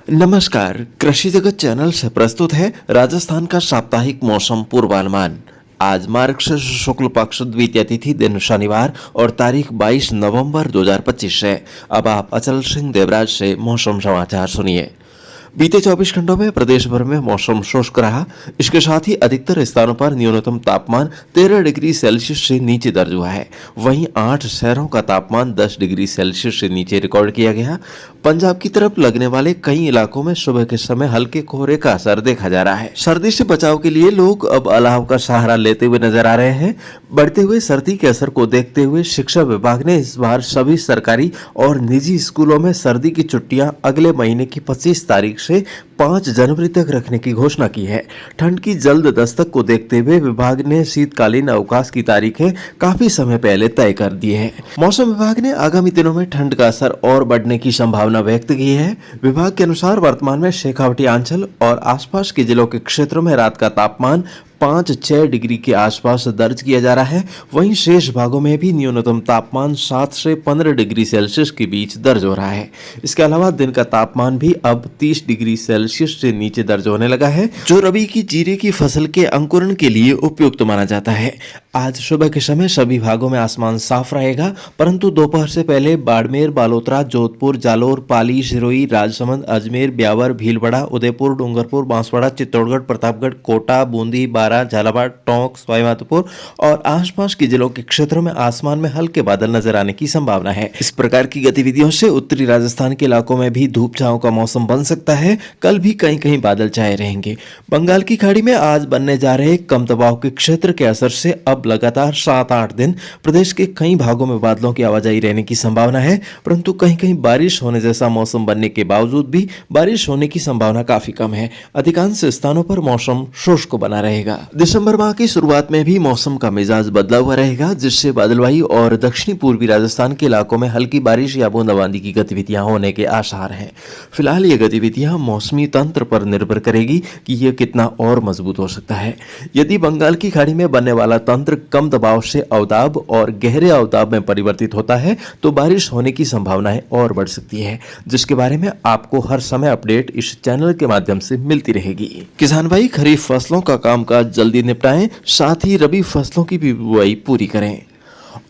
नमस्कार, कृषि जगत चैनल से प्रस्तुत है राजस्थान का साप्ताहिक मौसम पूर्वानुमान। आज मार्गशीर्ष शुक्ल पक्ष द्वितीय तिथि दिन शनिवार और तारीख 22 नवंबर 2025 है। अब आप अचल सिंह देवराज से मौसम समाचार सुनिए। बीते 24 घंटों में प्रदेश भर में मौसम शुष्क रहा। इसके साथ ही अधिकतर स्थानों पर न्यूनतम तापमान 13 डिग्री सेल्सियस से नीचे दर्ज हुआ है। वहीं 8 शहरों का तापमान 10 डिग्री सेल्सियस से नीचे रिकॉर्ड किया गया। पंजाब की तरफ लगने वाले कई इलाकों में सुबह के समय हल्के कोहरे का असर देखा जा रहा है। सर्दी से बचाव के लिए लोग अब अलाव का सहारा लेते हुए नजर आ रहे हैं। बढ़ते हुए सर्दी के असर को देखते हुए शिक्षा विभाग ने इस बार सभी सरकारी और निजी स्कूलों में सर्दी की छुट्टियां अगले महीने की 25 तारीख से 5 जनवरी तक रखने की घोषणा की है। ठंड की जल्द दस्तक को देखते हुए विभाग ने शीतकालीन अवकाश की तारीखें काफी समय पहले तय कर दी है। मौसम विभाग ने आगामी दिनों में ठंड का असर और बढ़ने की संभावना व्यक्त की है। विभाग के अनुसार वर्तमान में शेखावटी अंचल और आसपास के जिलों के क्षेत्रों में रात का तापमान 5-6 डिग्री के आसपास दर्ज किया जा रहा है। वहीं शेष भागों में भी न्यूनतम तापमान 7 से 15 डिग्री सेल्सियस के बीच दर्ज हो रहा है। इसके अलावा दिन का तापमान भी अब 30 डिग्री सेल्सियस से नीचे दर्ज होने लगा है, जो रबी की जीरे की फसल के अंकुरण के लिए उपयुक्त माना जाता है। आज सुबह के समय सभी भागों में आसमान साफ रहेगा, परंतु दोपहर से पहले बाड़मेर, बालोतरा, जोधपुर, जालोर, पाली, सिरोही, राजसमंद, अजमेर, ब्यावर, भीलवाड़ा, उदयपुर, डूंगरपुर, बांसवाड़ा, चित्तौड़गढ़, प्रतापगढ़, कोटा, बूंदी, झालावाड़, टोंक, सवाईमाधोपुर और आसपास के जिलों के क्षेत्रों में आसमान में हल्के बादल नजर आने की संभावना है। इस प्रकार की गतिविधियों से उत्तरी राजस्थान के इलाकों में भी धूप छांव का मौसम बन सकता है। कल भी कहीं कहीं बादल छाए रहेंगे। बंगाल की खाड़ी में आज बनने जा रहे कम दबाव के क्षेत्र के असर से अब लगातार 7-8 दिन प्रदेश के कई भागों में बादलों की आवाजाही रहने की संभावना है, परंतु कहीं कहीं बारिश होने जैसा मौसम बनने के बावजूद भी बारिश होने की संभावना काफी कम है। अधिकांश स्थानों पर मौसम शुष्क बना रहेगा। दिसंबर माह की शुरुआत में भी मौसम का मिजाज बदला हुआ रहेगा, जिससे बादलवाई और दक्षिणी पूर्वी राजस्थान के इलाकों में हल्की बारिश या बूंदाबांदी की गतिविधियां होने के आसार हैं। फिलहाल ये गतिविधियां मौसमी तंत्र पर निर्भर करेगी कि यह कितना और मजबूत हो सकता है। यदि बंगाल की खाड़ी में बनने वाला तंत्र कम दबाव से अवदाब और गहरे अवदाब में परिवर्तित होता है तो बारिश होने की संभावनाएं और बढ़ सकती है, जिसके बारे में आपको हर समय अपडेट इस चैनल के माध्यम से मिलती रहेगी। किसान भाई, खरीफ फसलों का कामकाज जल्दी निपटाएं, साथ ही रबी फसलों की भी बुआई पूरी करें।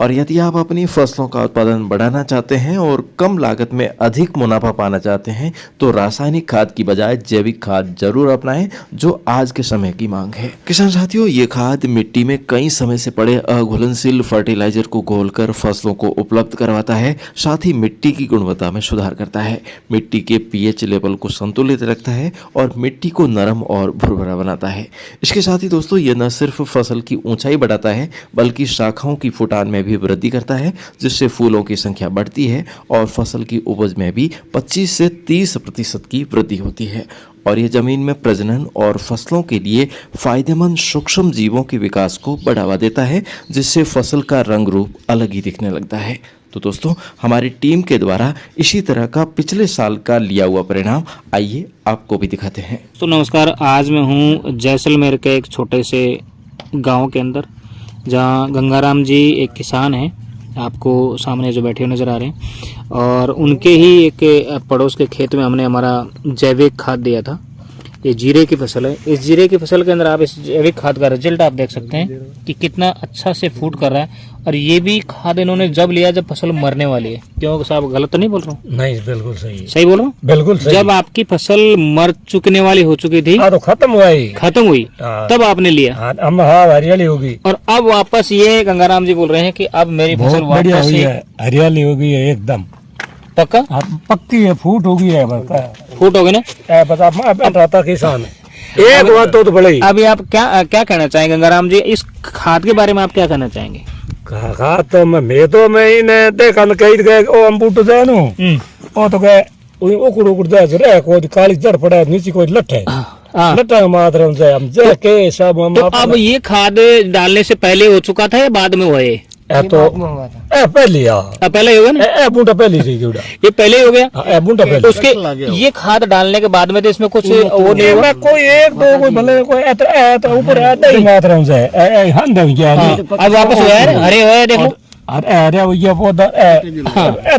और यदि आप अपनी फसलों का उत्पादन बढ़ाना चाहते हैं और कम लागत में अधिक मुनाफा पाना चाहते हैं तो रासायनिक खाद की बजाय जैविक खाद जरूर अपनाएं, जो आज के समय की मांग है। किसान साथियों, ये खाद मिट्टी में कई समय से पड़े अघुलनशील फर्टिलाइजर को घोलकर फसलों को उपलब्ध करवाता है, साथ ही मिट्टी की गुणवत्ता में सुधार करता है, मिट्टी के पीएच लेवल को संतुलित रखता है और मिट्टी को नरम और भुरभुरा बनाता है। इसके साथ ही दोस्तों, ये न सिर्फ फसल की ऊंचाई बढ़ाता है बल्कि शाखाओं की फुटान में भी वृद्धि करता है, जिससे फूलों की संख्या बढ़ती है और फसल की उपज में भी 25 से 30% की वृद्धि होती है। और ये जमीन में प्रजनन और फसलों के लिए फायदेमंद सूक्ष्म जीवों के विकास को बढ़ावा देता है, जिससे फसल का रंग रूप अलग ही दिखने लगता है। तो दोस्तों, हमारी टीम के द्वारा इसी तरह का पिछले साल का लिया हुआ परिणाम आइए आपको भी दिखाते हैं। तो नमस्कार, आज मैं हूँ जैसलमेर के एक छोटे से गांव के अंदर, जहाँ गंगाराम जी एक किसान हैं, आपको सामने जो बैठे हुए नज़र आ रहे हैं, और उनके ही एक पड़ोस के खेत में हमने हमारा जैविक खाद दिया था। ये जीरे की फसल है। इस जीरे की फसल के अंदर आप इस जैविक खाद का रिजल्ट आप देख सकते हैं कि कितना अच्छा से फूट कर रहा है। और ये भी खाद इन्होंने जब लिया जब फसल मरने वाली है। क्यों साहब, गलत तो नहीं बोल रहा हूँ? नहीं, बिल्कुल सही। सही बोल रहा हूँ? बिल्कुल सही। जब आपकी फसल मर चुकने वाली हो चुकी थी, तो खत्म हुई, तब आपने लिया। हरियाली होगी। और अब वापस ये गंगाराम जी बोल रहे हैं कि अब मेरी फसल वापस हरियाली होगी एकदम पक्का। पक्की है, फूट होगी है, फूट होगी ना। बता किसान एक बात तो बड़ी। अभी आप क्या कहना चाहेंगे गंगाराम जी, इस खाद के बारे में आप क्या कहना चाहेंगे? खाद तो मैं इन्हें देखा न कहीं गए ओ हम बूट जाए नो ओ तो गए ओकुड़ ओकुड़ जाए रे कोई काली जड़ पड़ा नीचे कोई लठ है लट्टा मात्र जाए हम जे के सब हम। तो अब ये खाद डालने से पहले हो चुका था या बाद में हुआ? ये तो पहले ही होगा ना। बूटा पहले से ये पहले ही हो गया। बूटा पहले उसके ये खाद डालने के बाद में तो इसमें कुछ वो नहीं होगा। कोई एक दो कोई भले कोई ऊपर आता ही मात्र से अब वापस हुआ है, हरे हुए देखो अरे ये पौधा ए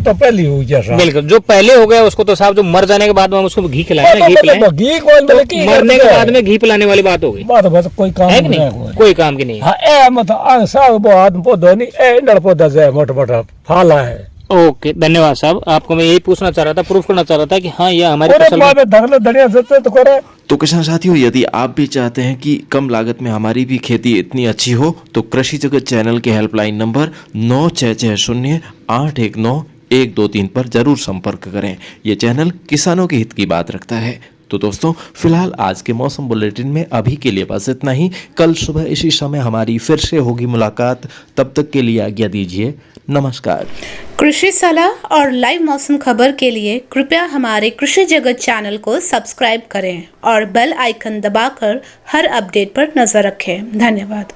तो पहली हुई जैसा बिल्कुल, जो पहले हो गया उसको तो साहब जो मर जाने के बाद में हम उसको घी खिलाए ना, घी पिलाएं, घी कौन तो की मरने के बाद में घी पिलाने वाली बात हो गई, बात बस कोई काम है कि नहीं नहीं? कोई काम की नहीं है। हाँ ए मतलब साग वो आदमी पौधा नहीं ए इंडर पौधा से मोटा मोटा फाला है। ओके, धन्यवाद साहब। आपको मैं यही पूछना चाह रहा था, प्रूफ करना चाह रहा था कि हाँ ये हमारे अरे फसल में बाबे धरले धनिया सच्चे तो करे। तो किसान साथियों, यदि आप भी चाहते हैं कि कम लागत में हमारी भी खेती इतनी अच्छी हो तो कृषि जगत चैनल के हेल्पलाइन नंबर 9660819123 पर जरूर संपर्क करें। ये चैनल किसानों के हित की बात रखता है। तो दोस्तों, फिलहाल आज के मौसम बुलेटिन में अभी के लिए बस इतना ही। कल सुबह इसी समय हमारी फिर से होगी मुलाकात। तब तक के लिए आज्ञा दीजिए। नमस्कार। कृषि सलाह और लाइव मौसम खबर के लिए कृपया हमारे कृषि जगत चैनल को सब्सक्राइब करें और बेल आइकन दबाकर हर अपडेट पर नजर रखें। धन्यवाद।